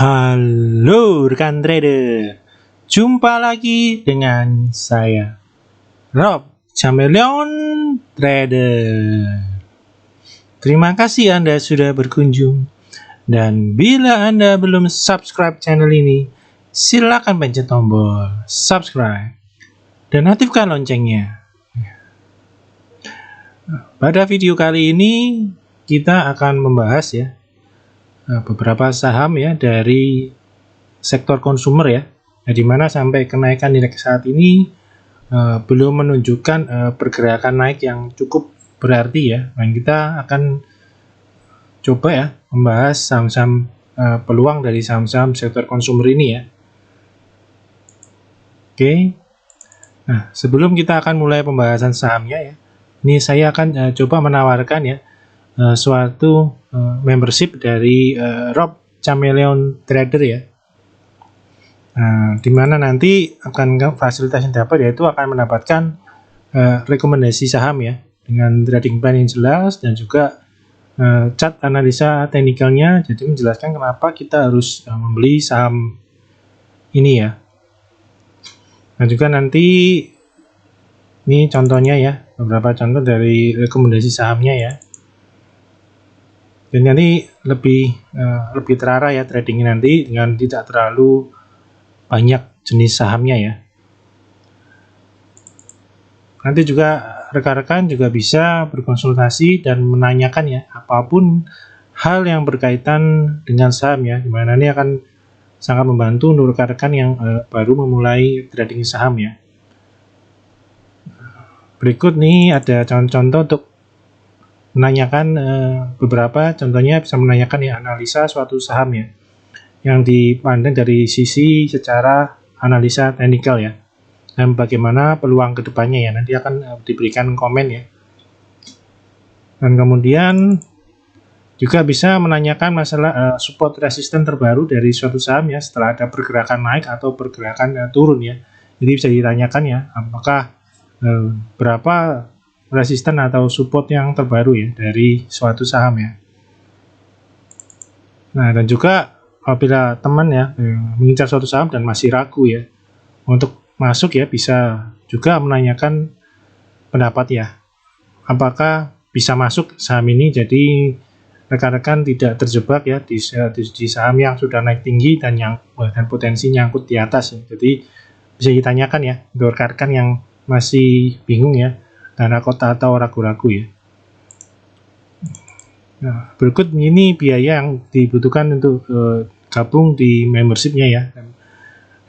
Halo rekan trader, jumpa lagi dengan saya Rob Chameleon Trader. Terima kasih Anda sudah berkunjung, dan bila Anda belum subscribe channel ini, silakan pencet tombol subscribe dan aktifkan loncengnya. Pada video kali ini kita akan membahas beberapa saham dari sektor konsumer di mana sampai kenaikan nilai saat ini belum menunjukkan pergerakan naik yang cukup berarti dan kita akan coba membahas saham-saham peluang dari saham-saham sektor konsumer ini Oke. Nah, sebelum kita akan mulai pembahasan sahamnya ini saya akan coba menawarkan suatu membership dari Rob Chameleon Trader dimana nanti akan fasilitas yang dapat yaitu akan mendapatkan rekomendasi saham dengan trading plan yang jelas dan juga chart analisa teknikalnya, jadi menjelaskan kenapa kita harus membeli saham ini dan juga nanti ini contohnya beberapa contoh dari rekomendasi sahamnya dan nanti lebih terarah tradingnya nanti dengan tidak terlalu banyak jenis sahamnya Nanti juga rekan-rekan juga bisa berkonsultasi dan menanyakan apapun hal yang berkaitan dengan saham dimana ini akan sangat membantu untuk rekan-rekan yang baru memulai trading saham Berikut nih ada contoh-contoh untuk menanyakan beberapa contohnya, bisa menanyakan analisa suatu saham yang dipandang dari sisi secara analisa teknikal dan bagaimana peluang kedepannya nanti akan diberikan komen dan kemudian juga bisa menanyakan masalah support resisten terbaru dari suatu saham setelah ada pergerakan naik atau pergerakan turun jadi bisa ditanyakan apakah berapa resisten atau support yang terbaru dari suatu saham Nah, dan juga apabila teman mengincar suatu saham dan masih ragu untuk masuk bisa juga menanyakan pendapat apakah bisa masuk saham ini, jadi rekan-rekan tidak terjebak di saham yang sudah naik tinggi dan potensi nyangkut di atas jadi bisa ditanyakan untuk rekan-rekan yang masih bingung dana kota atau ragu-ragu Nah, berikut ini biaya yang dibutuhkan untuk gabung di membershipnya Dan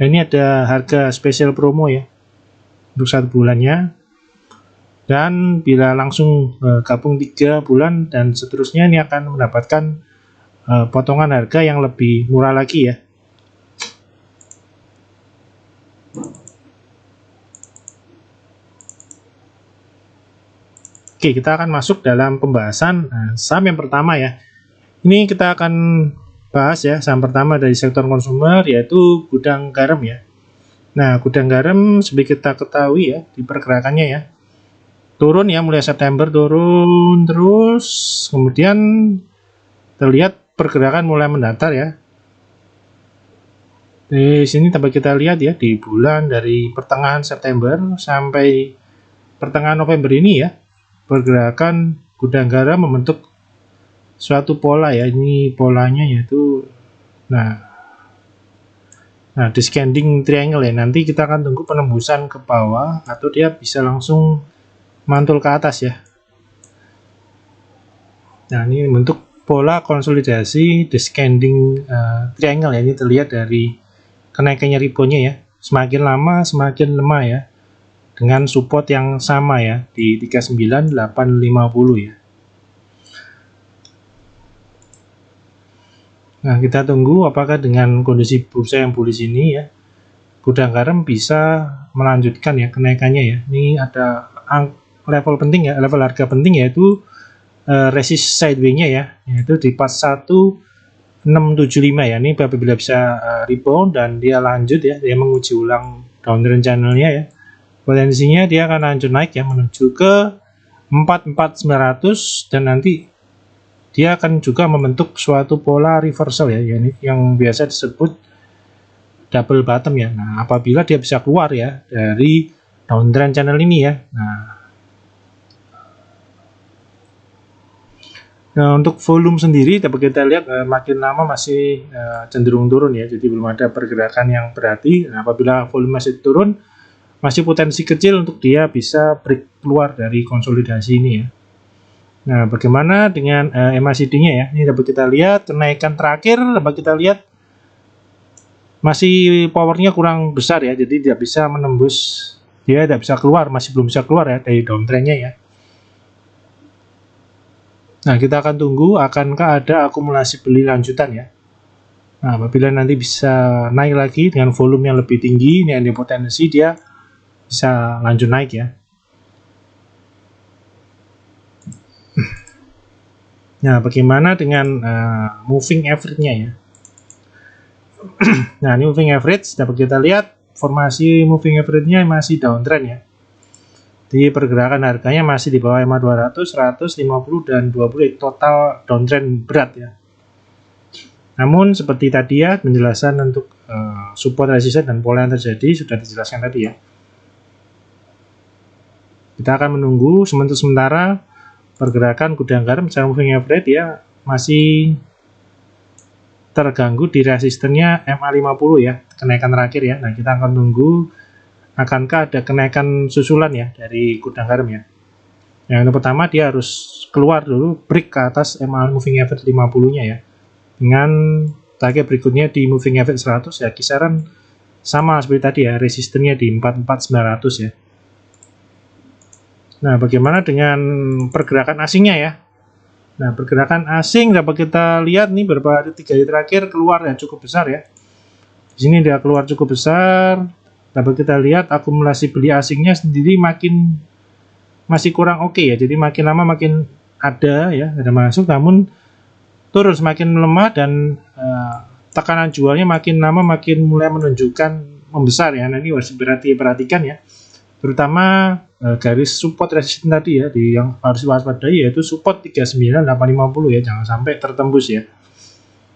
ini ada harga spesial promo untuk 1 bulannya. Dan bila langsung gabung 3 bulan dan seterusnya, ini akan mendapatkan potongan harga yang lebih murah lagi Oke, kita akan masuk dalam pembahasan saham yang pertama Ini kita akan bahas saham pertama dari sektor konsumer, yaitu gudang garam Nah, gudang garam seperti kita ketahui di pergerakannya turun mulai September turun terus, kemudian terlihat pergerakan mulai mendatar Di sini dapat kita lihat di bulan dari pertengahan September sampai pertengahan November ini pergerakan gudang garam membentuk suatu pola ini polanya yaitu nah descending triangle nanti kita akan tunggu penembusan ke bawah atau dia bisa langsung mantul ke atas Nah, ini bentuk pola konsolidasi descending triangle ini terlihat dari kenaikannya reboundnya semakin lama semakin lemah dengan support yang sama di 39.850 Nah, kita tunggu apakah dengan kondisi bursa yang bullish ini gudang garam bisa melanjutkan kenaikannya Ini ada level penting level harga penting yaitu resist sideways-nya yaitu di 41675 ini apabila bisa rebound dan dia lanjut dia menguji ulang downtrend channel-nya potensinya dia akan lanjut naik menuju ke 44900 dan nanti dia akan juga membentuk suatu pola reversal ya, yang biasa disebut double bottom ya. Nah, apabila dia bisa keluar ya dari downtrend channel ini ya. Nah, untuk volume sendiri dapat kita lihat makin lama masih cenderung turun ya, jadi belum ada pergerakan yang berarti. Nah, apabila volume masih turun, masih potensi kecil untuk dia bisa break keluar dari konsolidasi ini ya. Nah, bagaimana dengan MACD-nya ya? Ini dapat kita lihat kenaikan terakhir, dapat kita lihat masih powernya kurang besar ya, jadi tidak bisa menembus, dia tidak bisa keluar, masih belum bisa keluar ya dari downtrendnya ya. Nah, kita akan tunggu akankah ada akumulasi beli lanjutan ya. Nah, apabila nanti bisa naik lagi dengan volume yang lebih tinggi, ini ada potensi dia bisa lanjut naik ya. Nah, bagaimana dengan moving average-nya ya? Nah, ini moving average dapat kita lihat formasi moving average-nya masih downtrend ya. Di pergerakan harganya masih di bawah EMA 200, 100, 50 dan 20, total downtrend berat ya. Namun seperti tadi ya, penjelasan untuk support, resistance dan pola yang terjadi sudah dijelaskan tadi ya. Kita akan menunggu sementara pergerakan gudang garam secara moving average ya masih terganggu di resistennya MA50 ya, kenaikan terakhir ya. Nah, kita akan tunggu akankah ada kenaikan susulan ya dari gudang garam ya. Yang pertama dia harus keluar dulu, break ke atas MA moving average 50-nya ya. Dengan target berikutnya di moving average 100 ya, kisaran sama seperti tadi ya, resistennya di 44900 ya. Nah, bagaimana dengan pergerakan asingnya ya? Nah, pergerakan asing dapat kita lihat nih beberapa hari, 3 hari terakhir keluar ya cukup besar ya. Di sini dia keluar cukup besar. Dapat kita lihat akumulasi beli asingnya sendiri masih kurang oke ya. Jadi makin lama makin ada ya, ada masuk, namun turun semakin melemah dan tekanan jualnya makin lama makin mulai menunjukkan membesar ya. Nah, ini harus diperhatikan ya. Terutama garis support resistance tadi ya, yang harus diwaspadai yaitu support 39850 ya, jangan sampai tertembus ya.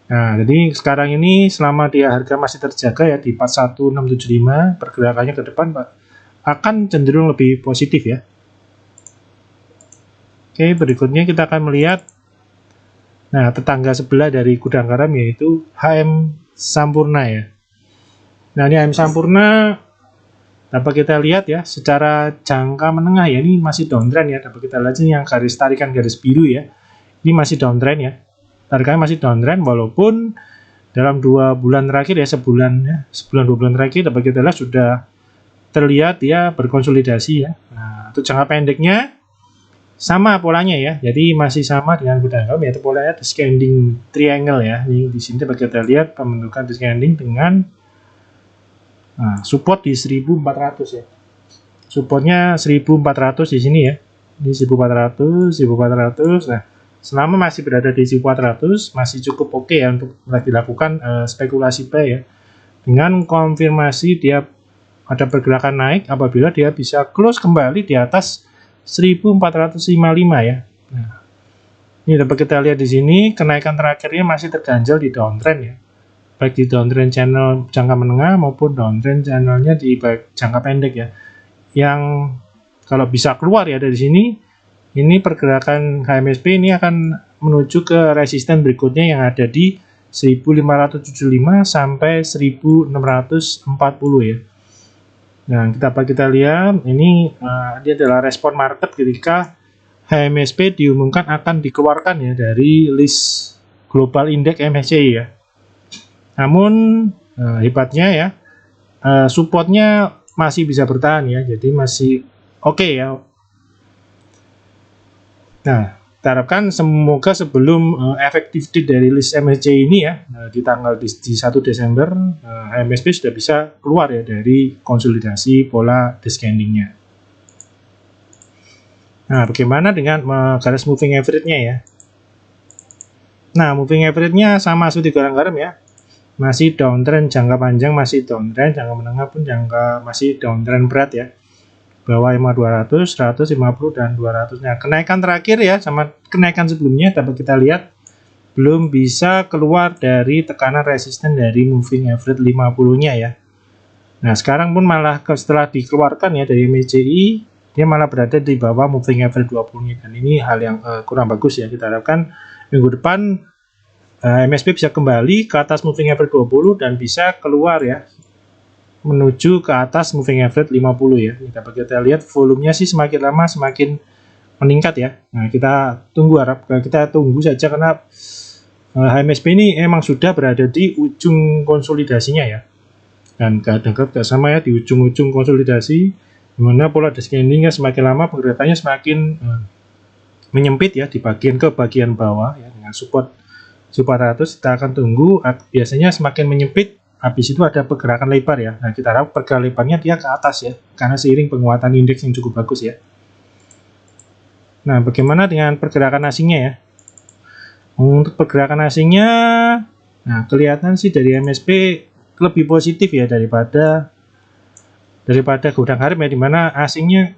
Nah, jadi sekarang ini selama dia harga masih terjaga ya di 41675, pergerakannya ke depan akan cenderung lebih positif ya. Oke, berikutnya kita akan melihat tetangga sebelah dari gudang garam yaitu HM Sampurna ya. Nah, ini HM Sampurna dapat kita lihat ya secara jangka menengah ya, ini masih downtrend ya. Dapat kita lihat yang tarikan garis biru ya, ini masih downtrend ya, harganya masih downtrend walaupun dalam 2 bulan terakhir ya, sebulan 2 bulan terakhir dapat kita lihat sudah terlihat ya berkonsolidasi ya. Nah, untuk jangka pendeknya sama polanya ya, jadi masih sama dengan gudang garam yaitu polanya descending triangle ya. Ini di sini dapat kita lihat pembentukan descending dengan support di 1400 ya. Supportnya 1400 di sini ya. Ini 1400. Nah, selama masih berada di 1400 masih cukup oke ya untuk dilakukan spekulasi buy ya. Dengan konfirmasi dia ada pergerakan naik apabila dia bisa close kembali di atas 1455 ya. Nah, ini dapat kita lihat di sini kenaikan terakhirnya masih terganjal di downtrend ya. Baik di downtrend channel jangka menengah maupun downtrend channelnya di baik jangka pendek ya. Yang kalau bisa keluar ya dari sini, ini pergerakan HMSP ini akan menuju ke resisten berikutnya yang ada di 1575 sampai 1640 ya. Nah, kita lihat ini adalah respon market ketika HMSP diumumkan akan dikeluarkan ya dari list global index MSCI ya. Namun hebatnya ya supportnya masih bisa bertahan ya, jadi masih oke ya. Nah, kita harapkan semoga sebelum effective date dari list MSCI ini ya di tanggal di 1 Desember HMSP sudah bisa keluar ya dari konsolidasi pola descendingnya. Nah, bagaimana dengan garis moving average-nya ya? Nah, moving average-nya sama seperti gudang garam ya. Masih downtrend jangka panjang, masih downtrend jangka menengah pun masih downtrend berat ya. bawah EMA 200, 150 dan 200. Nah, kenaikan terakhir ya sama kenaikan sebelumnya dapat kita lihat belum bisa keluar dari tekanan resisten dari moving average 50-nya ya. Nah, sekarang pun malah setelah dikeluarkan ya dari MACI, dia malah berada di bawah moving average 20-nya, dan ini hal yang kurang bagus ya. Kita harapkan minggu depan MSP bisa kembali ke atas moving average 20 dan bisa keluar ya, menuju ke atas moving average 50 ya. Kita lihat volumenya sih semakin lama semakin meningkat ya. Nah, kita tunggu saja karena HMSP ini emang sudah berada di ujung konsolidasinya ya. Dan keadaan sama ya di ujung-ujung konsolidasi, dimana pola descendingnya semakin lama pergerakannya semakin menyempit ya di bagian bawah ya, dengan support 400. Kita akan tunggu biasanya semakin menyempit, habis itu ada pergerakan lebar ya. Nah, kita harap pergerakan lebarnya dia ke atas ya, karena seiring penguatan indeks yang cukup bagus ya. Nah, bagaimana dengan pergerakan asingnya ya? Untuk pergerakan asingnya, nah kelihatan sih dari MSP lebih positif ya daripada gudang harim ya, dimana asingnya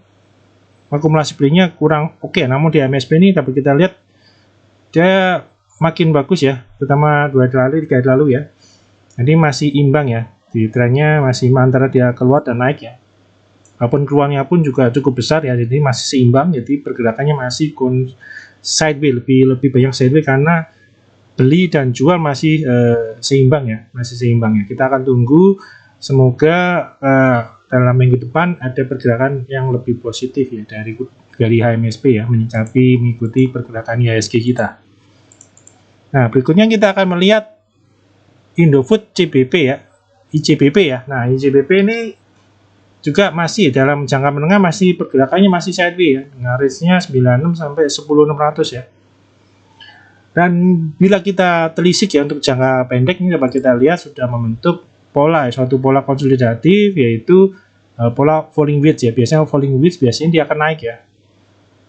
akumulasi belinya kurang oke. Namun di MSP ini dapat kita lihat dia makin bagus ya, terutama 2 hari lalu, 3 hari lalu ya. Jadi masih imbang ya, di trennya masih antara dia keluar dan naik ya. Walaupun keluarnya pun juga cukup besar ya, jadi masih seimbang, jadi pergerakannya masih sideways, lebih banyak sideways karena beli dan jual masih seimbang ya, Kita akan tunggu, semoga dalam minggu depan ada pergerakan yang lebih positif ya dari HMSP ya, mengikuti pergerakan IHSG kita. Nah, berikutnya kita akan melihat Indofood CBP ya, ICBP ya. Nah, ICBP ini juga masih dalam jangka menengah, masih pergerakannya masih sideways ya, dengan range-nya 96 sampai 10600 ya. Dan bila kita telisik ya untuk jangka pendek ini dapat kita lihat sudah membentuk suatu pola konsolidatif, yaitu pola falling wedge ya. Biasanya falling wedge biasanya dia akan naik ya.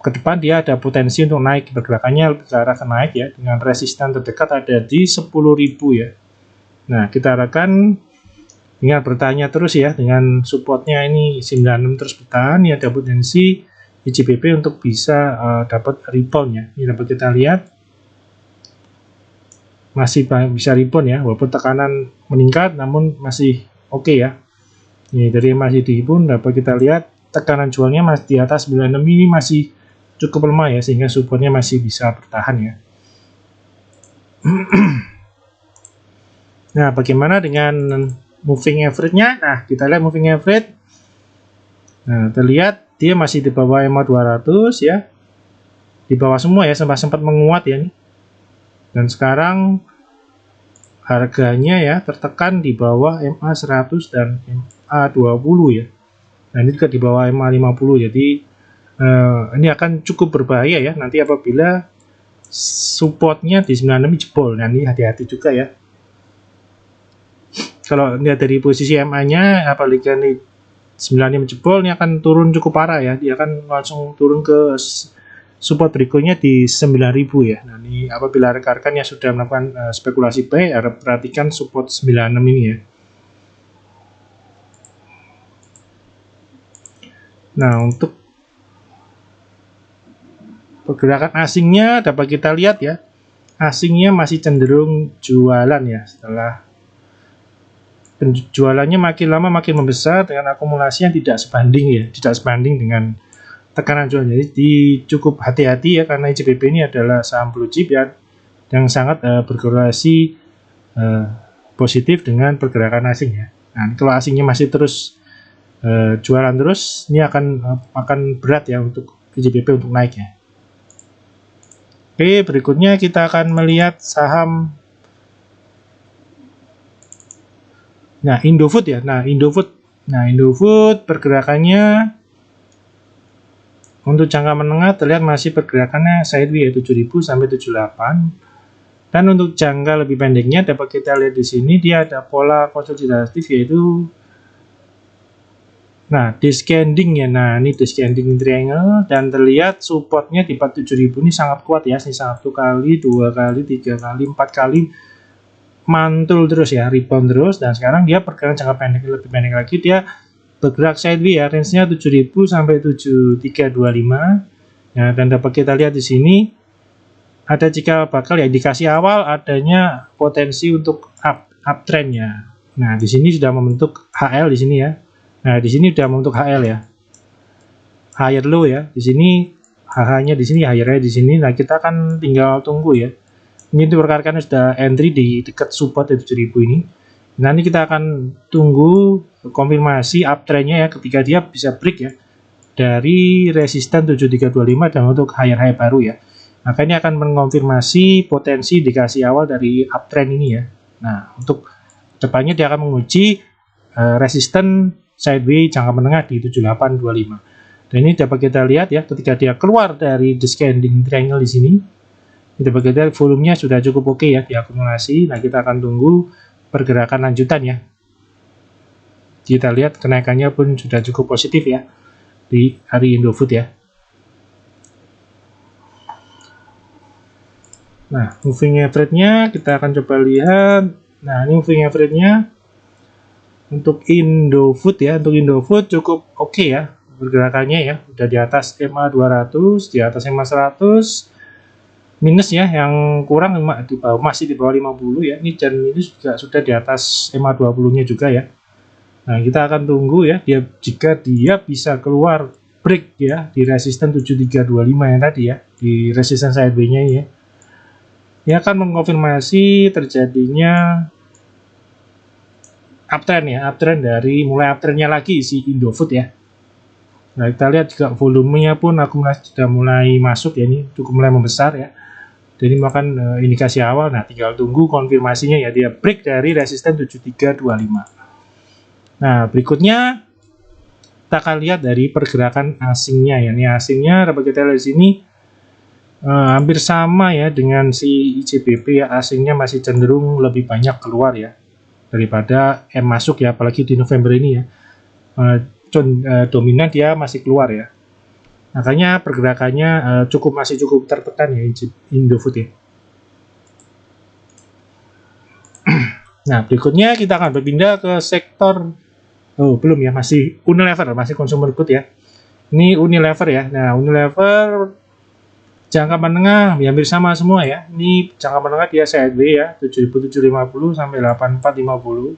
Ke depan dia ada potensi untuk naik, pergerakannya ke arah naik ya, dengan resisten terdekat ada di 10.000 ya. Nah, kita harapkan ingat bertanya terus ya, dengan supportnya ini 96 terus bertahan ya, ada potensi ICBP untuk bisa dapat rebound ya. Ini dapat kita lihat masih bisa rebound ya, walaupun tekanan meningkat namun masih oke ya. Ini dari masih di pun dapat kita lihat tekanan jualnya masih di atas 96, ini masih cukup lemah ya, sehingga supportnya masih bisa bertahan ya. Nah, bagaimana dengan moving average-nya? Nah, kita lihat moving average. Nah, terlihat dia masih di bawah EMA 200 ya. Di bawah semua ya, sempat menguat ya nih. Dan sekarang harganya ya tertekan di bawah MA 100 dan MA 20 ya. Nah, ini juga di bawah MA 50. Jadi ini akan cukup berbahaya ya nanti apabila supportnya di 96 jebol. Nah, ini hati-hati juga ya. Kalau lihat dari posisi MA-nya, apalagi ini 96 jebol, ini akan turun cukup parah ya. Dia akan langsung turun ke support berikutnya di 9.000 ya. Nah, ini apabila rekan-rekan yang sudah melakukan spekulasi buy, harap perhatikan support 96 ini ya. Nah, untuk pergerakan asingnya dapat kita lihat ya, asingnya masih cenderung jualan ya, setelah penjualannya makin lama makin membesar dengan akumulasi yang tidak sebanding dengan tekanan jual. Jadi cukup hati-hati ya, karena ICBP ini adalah saham blue chip ya, yang sangat berkorelasi positif dengan pergerakan asing ya. Nah, kalau asingnya masih terus jualan terus, ini akan berat ya untuk ICBP untuk naik ya. Oke, berikutnya kita akan melihat saham Indofood ya. Indofood pergerakannya untuk jangka menengah terlihat masih pergerakannya sideways ya, 7.000 sampai 78. Dan untuk jangka lebih pendeknya dapat kita lihat di sini dia ada pola konsolidatif, yaitu descending ya. Nah, ini descending triangle dan terlihat supportnya di 47.000 ini sangat kuat ya. Ini 1 kali, 2 kali, 3 kali, 4 kali mantul terus ya, rebound terus, dan sekarang dia pergerakan jangka pendek lebih pendek lagi, dia bergerak sideways ya, range-nya 7000 sampai 7325 ya, dan dapat kita lihat di sini ada cikal bakal ya, indikasi awal adanya potensi untuk uptrend ya. Nah, di sini sudah membentuk HL di sini ya. Nah, di sini sudah membentuk HL ya. Higher low ya. Di sini HH-nya di sini, higher-nya di sini. Nah, kita akan tinggal tunggu ya. Ini rekan-rekan sudah entry di dekat support 7000 ini. Nanti kita akan tunggu konfirmasi uptrend-nya ya, ketika dia bisa break ya dari resisten 7325 dan untuk higher high baru ya. Maka ini akan mengonfirmasi potensi indikasi awal dari uptrend ini ya. Nah, untuk depannya dia akan menguji resisten sideways jangka menengah di 7825. Dan ini dapat kita lihat ya, ketika dia keluar dari descending triangle di sini, dapat kita lihat volumenya sudah cukup oke ya diakumulasi. Nah, kita akan tunggu pergerakan lanjutan ya. Kita lihat kenaikannya pun sudah cukup positif ya di hari Indofood ya. Nah, moving average-nya kita akan coba lihat. Nah, ini moving average-nya untuk Indofood ya. Untuk Indofood cukup oke ya pergerakannya ya. Udah di atas MA 200, di atas MA 100. Minus ya, yang kurang di bawah, masih di bawah 50 ya. Ini dan ini juga sudah di atas MA 20-nya juga ya. Nah, kita akan tunggu ya, jika dia bisa keluar break ya di resisten 7325 yang tadi ya, di resisten sideways-nya ya. Dia akan mengkonfirmasi terjadinya uptrend ya, uptrend dari mulai uptrendnya lagi si Indofood ya. Nah, kita lihat juga volumenya pun akumulasi sudah mulai masuk ya, ini cukup mulai membesar ya. Jadi merupakan indikasi awal. Nah, tinggal tunggu konfirmasinya ya, dia break dari resisten 7325. Nah, berikutnya kita akan lihat dari pergerakan asingnya ya. Ini asingnya dapat kita lihat di sini hampir sama ya dengan si ICBP ya. Asingnya masih cenderung lebih banyak keluar ya daripada M masuk ya, apalagi di November ini ya. Dominan dia masih keluar ya. Makanya pergerakannya masih cukup tertekan ya Indofood ya. Nah, berikutnya kita akan berpindah ke sektor belum ya, masih Unilever, masih consumer good ya. Ini Unilever ya. Nah, Unilever jangka menengah hampir sama semua ya. Ini jangka menengah dia sideways ya, 7750 sampai 8450.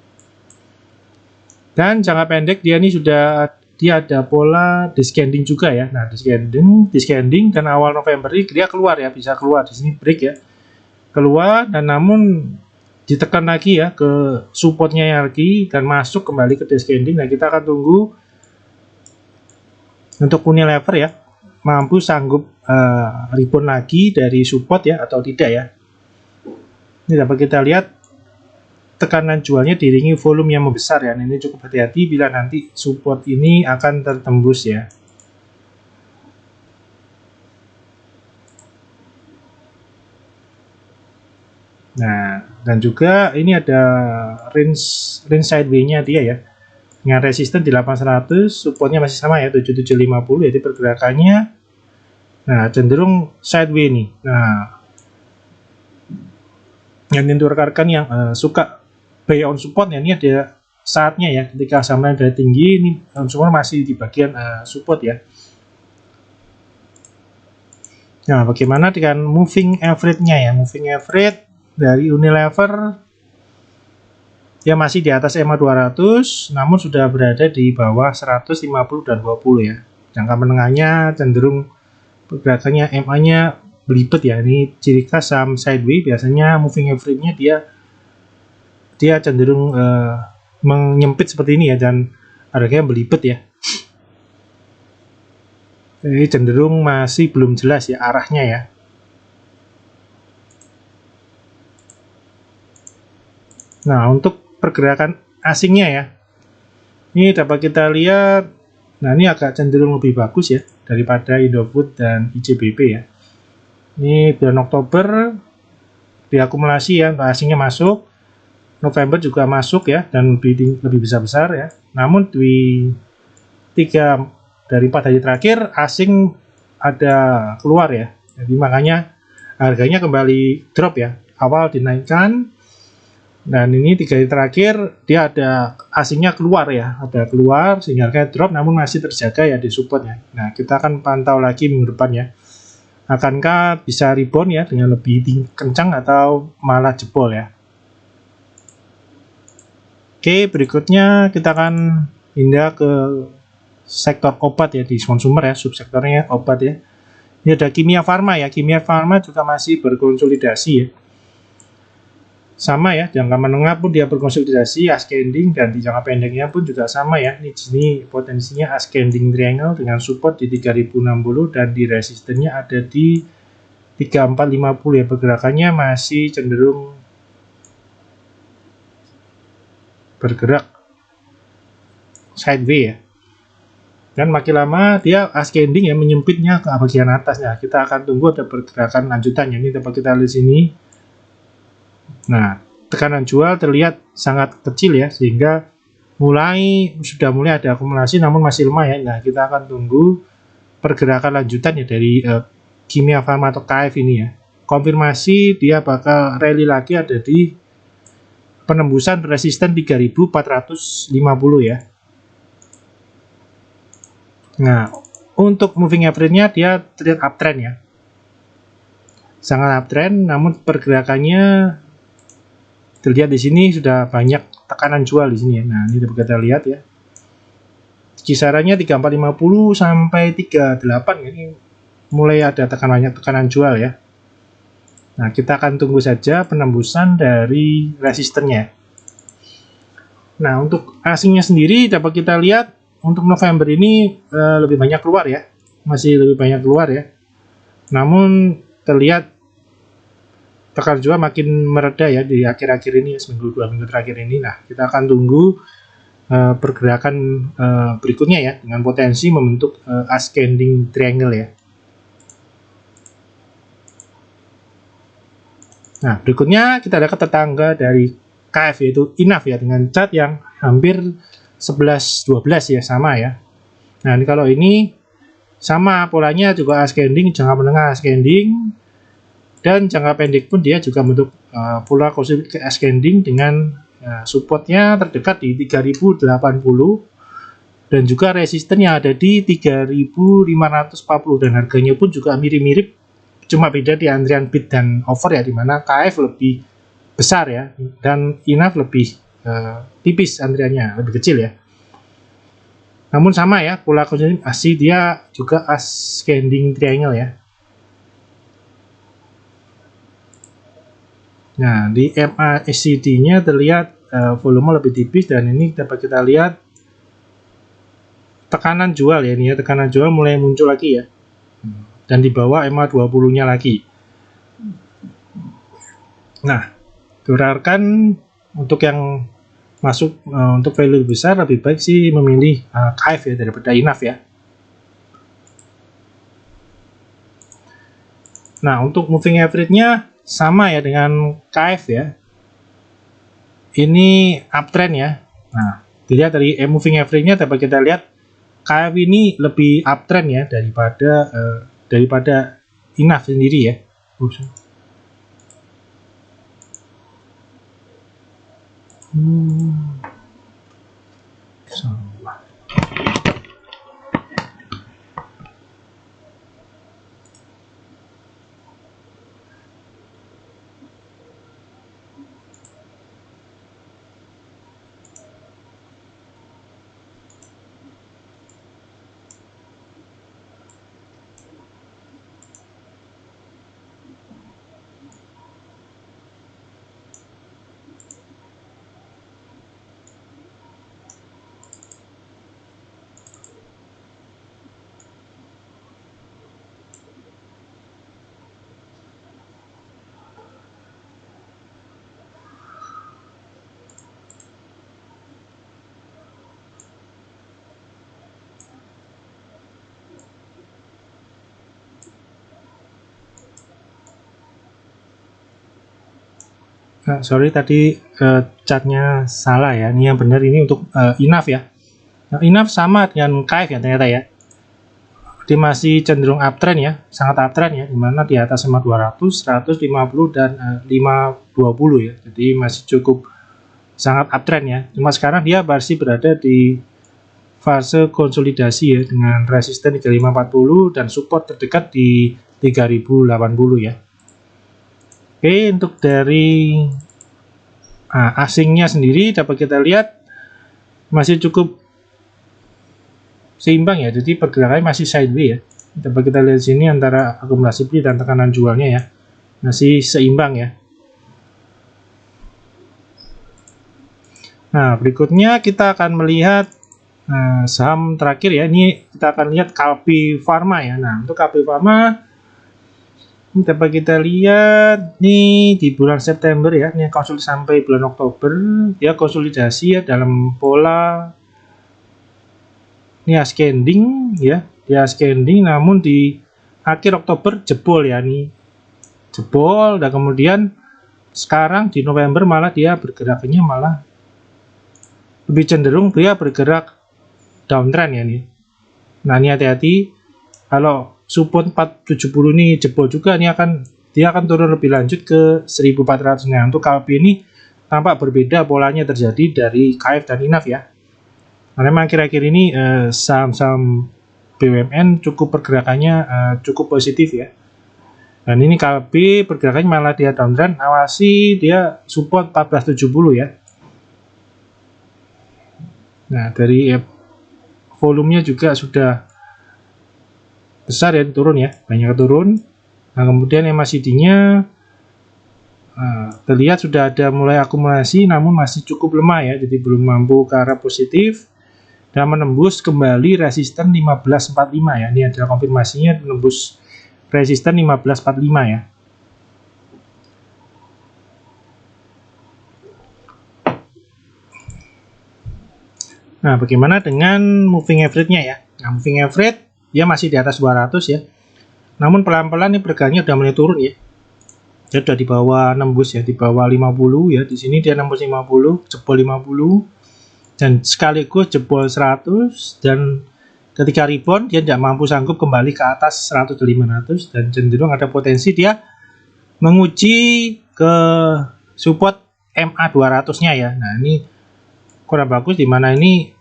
Dan jangka pendek dia ini sudah ada pola descending juga ya. Nah, descending dan awal November ini dia keluar ya, bisa keluar di sini break ya. Keluar dan namun ditekan lagi ya ke supportnya lagi dan masuk kembali ke descending. Nah, kita akan tunggu untuk Unilever ya, mampu sanggup rebound lagi dari support ya atau tidak ya. Ini dapat kita lihat tekanan jualnya diiringi volume yang membesar ya. Nah, ini cukup hati-hati bila nanti support ini akan tertembus ya. Nah, dan juga ini ada range sideways-nya dia ya. Dengan resisten di 800, supportnya masih sama ya 7750, jadi pergerakannya nah cenderung sideways nih. Nah, yang tentu rekan-rekan yang suka buy on support ya, ini ada saatnya ya, ketika saham dari tinggi ini semua masih di bagian support ya. Nah, bagaimana dengan moving average-nya ya? Moving average dari Unilever ya masih di atas EMA 200, namun sudah berada di bawah 150 dan 20 ya. Jangka menengahnya cenderung pergerakannya MA-nya belibet ya. Ini ciri khas saham sideways, biasanya moving average-nya dia cenderung menyempit seperti ini ya, dan harganya belibet ya. Jadi cenderung masih belum jelas ya arahnya ya. Nah, untuk pergerakan asingnya ya, ini dapat kita lihat, nah ini agak cenderung lebih bagus ya daripada Indofood dan ICBP ya. Ini bulan Oktober diakumulasi ya, asingnya masuk, November juga masuk ya, dan lebih besar-besar ya. Namun di 3 dari 4 hari terakhir asing ada keluar ya, jadi makanya harganya kembali drop ya. Awal dinaikkan, Dan ini 3 hari terakhir dia ada asingnya keluar ya, ada keluar sehingga harganya drop namun masih terjaga ya di supportnya. Nah, kita akan pantau lagi minggu depan ya. Akankah bisa rebound ya dengan lebih kencang atau malah jebol ya. Oke, berikutnya kita akan pindah ke sektor obat ya, di konsumer ya, subsektornya obat ya. Ini ada kimia farma ya, kimia farma juga masih berkonsolidasi ya. Sama ya, jangka menengah pun dia berkonsolidasi ascending, dan di jangka pendeknya pun juga sama ya. Ini sini potensinya ascending triangle dengan support di 3060 dan di resistennya ada di 3450 ya. Pergerakannya masih cenderung bergerak sideways ya. Dan makin lama dia ascending ya, menyempitnya ke bagian atasnya. Kita akan tunggu ada pergerakan lanjutannya. Ini dapat kita lihat sini. Nah, tekanan jual terlihat sangat kecil ya, sehingga sudah mulai ada akumulasi namun masih lemah ya. Nah, kita akan tunggu pergerakan lanjutan ya dari kimia farma atau KF ini ya. Konfirmasi dia bakal rally lagi ada di penembusan resisten 3450 ya. Nah, untuk moving average-nya dia terlihat uptrend ya. Sangat uptrend, namun pergerakannya terlihat di sini sudah banyak tekanan jual di sini ya. Nah, ini dapat kita lihat ya. Kisarannya 3450 sampai 38 ya. Ini mulai ada tekanan jual ya. Nah, kita akan tunggu saja penembusan dari resistennya. Nah, untuk asingnya sendiri dapat kita lihat untuk November ini lebih banyak keluar ya. Masih lebih banyak keluar ya. Namun terlihat tekanan jual makin mereda ya di akhir-akhir ini, seminggu 2 minggu terakhir ini. Nah, kita akan tunggu pergerakan berikutnya ya, dengan potensi membentuk ascending triangle ya. Nah, berikutnya kita lihat tetangga dari KF yaitu INAF ya, dengan chart yang hampir 11-12 ya, sama ya. Nah, ini kalau ini sama polanya juga ascending, jangka menengah ascending, dan jangka pendek pun dia juga bentuk pola ascending dengan supportnya terdekat di 3080 dan juga resistennya ada di 3540, dan harganya pun juga mirip-mirip, cuma beda di antrian bid dan offer ya, dimana KF lebih besar ya dan INAF lebih tipis, antriannya lebih kecil ya. Namun sama ya, pola konsolidasi dia juga ascending triangle ya. Nah, di MACD-nya terlihat volume lebih tipis, dan ini dapat kita lihat tekanan jual ya, ini ya, tekanan jual mulai muncul lagi ya. Dan di bawah MA20-nya lagi. Nah, diuraikan untuk yang masuk untuk value besar lebih baik sih memilih KF ya daripada INAF ya. Nah, untuk moving average-nya sama ya dengan KF ya. Ini uptrend ya. Nah, dilihat dari moving average-nya dapat kita lihat KF ini lebih uptrend ya daripada INAF sendiri ya. Salah. Sorry tadi chartnya salah ya. Ini yang benar, ini untuk INAF ya. Nah, INAF sama dengan KF ya ternyata ya. dia masih cenderung uptrend ya, sangat uptrend ya, dimana di atas 200, 150 dan 520 ya, jadi masih cukup sangat uptrend ya. Cuma sekarang dia masih berada di fase konsolidasi ya, dengan resisten di 3540 dan support terdekat di 3080 ya. Oke, untuk dari asingnya sendiri dapat kita lihat masih cukup seimbang ya, jadi pergerakannya masih sideways ya. Dapat kita lihat sini antara akumulasi beli dan tekanan jualnya ya, masih seimbang ya. Nah, berikutnya kita akan melihat saham terakhir ya. Ini kita akan lihat Kalbe Pharma ya. Nah, untuk Kalbe Pharma ini dapat kita lihat nih di bulan September ya, ini konsolidasi sampai bulan Oktober, dia konsolidasi ya dalam pola ini ascending ya, dia ascending, namun di akhir Oktober jebol ya, nih jebol, dan kemudian sekarang di November malah dia bergeraknya malah lebih cenderung dia bergerak downtrend ya nih. Nah, ini hati-hati, kalau support 470 ini jebol juga, dia akan turun lebih lanjut ke 1400. Nah, untuk Kalbe ini tampak berbeda polanya terjadi dari KF dan INAF ya. Nah, memang kira-kira ini saham-saham BUMN cukup pergerakannya cukup positif ya. Dan ini Kalbe pergerakannya malah dia downtrend, awasi dia support 1470 ya. Nah, dari volumenya juga sudah besar ya, turun ya, banyak turun. Nah, kemudian MACD-nya terlihat sudah ada mulai akumulasi, namun masih cukup lemah ya, jadi belum mampu ke arah positif dan menembus kembali resisten 1545 ya. Ini adalah konfirmasinya menembus resisten 1545 ya. Nah, bagaimana dengan moving average-nya ya? Nah, moving average dia masih di atas 200 ya. Namun pelan-pelan nih pergerakannya udah mulai turun ya. Dia sudah di bawah nembus ya, di bawah 50 ya. Di sini dia nembus 50, jebol 50 dan sekaligus jebol 100, dan ketika rebound dia tidak mampu sanggup kembali ke atas 100-500 dan cenderung ada potensi dia menguji ke support MA 200-nya ya. Nah, ini kurang bagus, di mana ini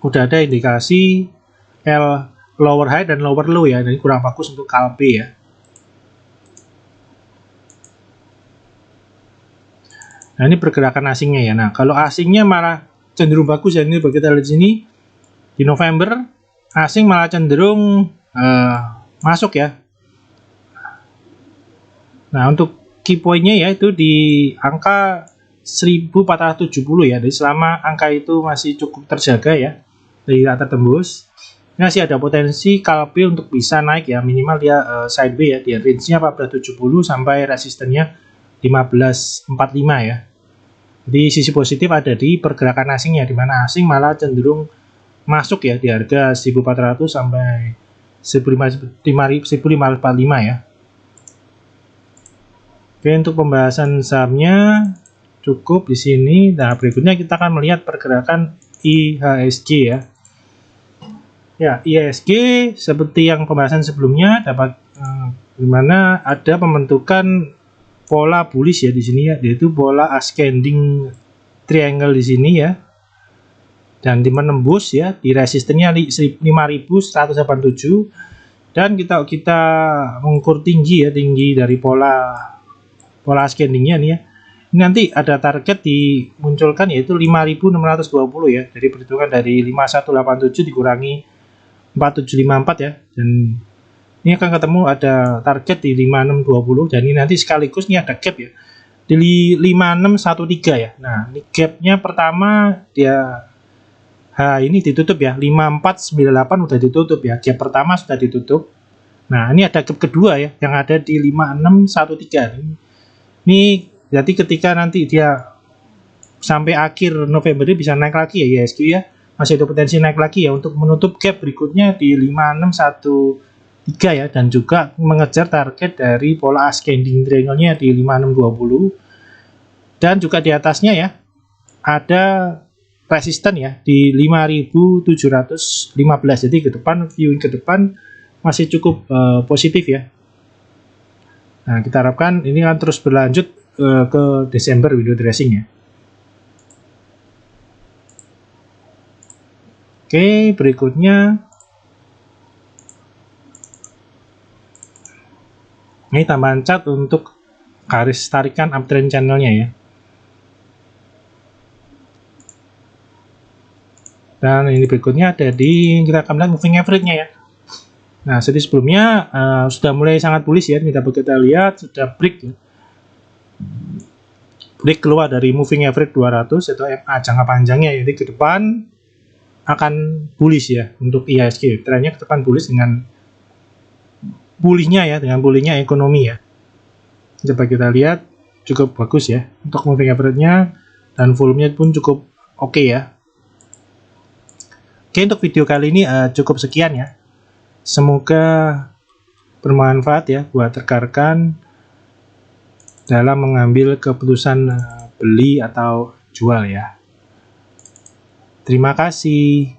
udah ada indikasi L lower high dan lower low ya. Ini kurang bagus untuk Kalbe ya. Nah, ini pergerakan asingnya ya. Nah, kalau asingnya malah cenderung bagus ya. Ini kita lihat sini di November asing malah cenderung masuk ya. Nah, untuk key point-nya ya itu di angka 1470 ya. Jadi selama angka itu masih cukup terjaga ya, tidak tertembus, masih ada potensi Kalbe untuk bisa naik ya, minimal dia sideways ya, dia range-nya 1470 sampai resistennya 1545 ya. Jadi sisi positif ada di pergerakan asingnya, di mana asing malah cenderung masuk ya di harga 1400 sampai 1545 ya. Oke, untuk pembahasan sahamnya cukup di sini. Nah, berikutnya kita akan melihat pergerakan IHSG ya. Ya, IHSG seperti yang pembahasan sebelumnya dapat di mana ada pembentukan pola bullish ya di sini ya, yaitu pola ascending triangle di sini ya. Dan di menembus ya di resistennya 5187, dan kita mengukur tinggi ya, tinggi dari pola ascendingnya nih ya. Ini nanti ada target dimunculkan yaitu 5620 ya. Jadi perhitungan dari 5187 dikurangi 4754 ya. Dan ini akan ketemu ada target di 5620, dan ini nanti sekaligus ini ada gap ya di 5613 ya. Nah, ini gapnya pertama dia ini ditutup ya, 5498 udah ditutup ya. Gap pertama sudah ditutup. Nah, ini ada gap kedua ya yang ada di 5613. Ini jadi ketika nanti dia sampai akhir November dia bisa naik lagi ya IHSG ya, masih ada potensi naik lagi ya untuk menutup gap berikutnya di 5613 ya, dan juga mengejar target dari pola ascending triangle-nya di 5620, dan juga di atasnya ya ada resisten ya di 5715. Jadi ke depan, viewing ke depan masih cukup positif ya. Nah, kita harapkan ini akan terus berlanjut ke Desember window dressing ya. Oke, berikutnya ini tambahan chart untuk garis tarikan uptrend channelnya ya. Dan ini berikutnya ada di, kita akan lihat moving average-nya ya. Nah, jadi sebelumnya sudah mulai sangat bullish ya. Ini dapat kita lihat sudah break ya. Break keluar dari moving average 200 atau MA jangka panjangnya, jadi ke depan akan bullish ya untuk IHSG. Trennya ke depan bullish dengan bullihnya ya, dengan bullihnya ekonomi ya. Coba kita lihat cukup bagus ya untuk moving average-nya, dan volumenya pun cukup oke ya. Oke, untuk video kali ini cukup sekian ya. Semoga bermanfaat ya buat rekan-rekan dalam mengambil keputusan beli atau jual ya. Terima kasih.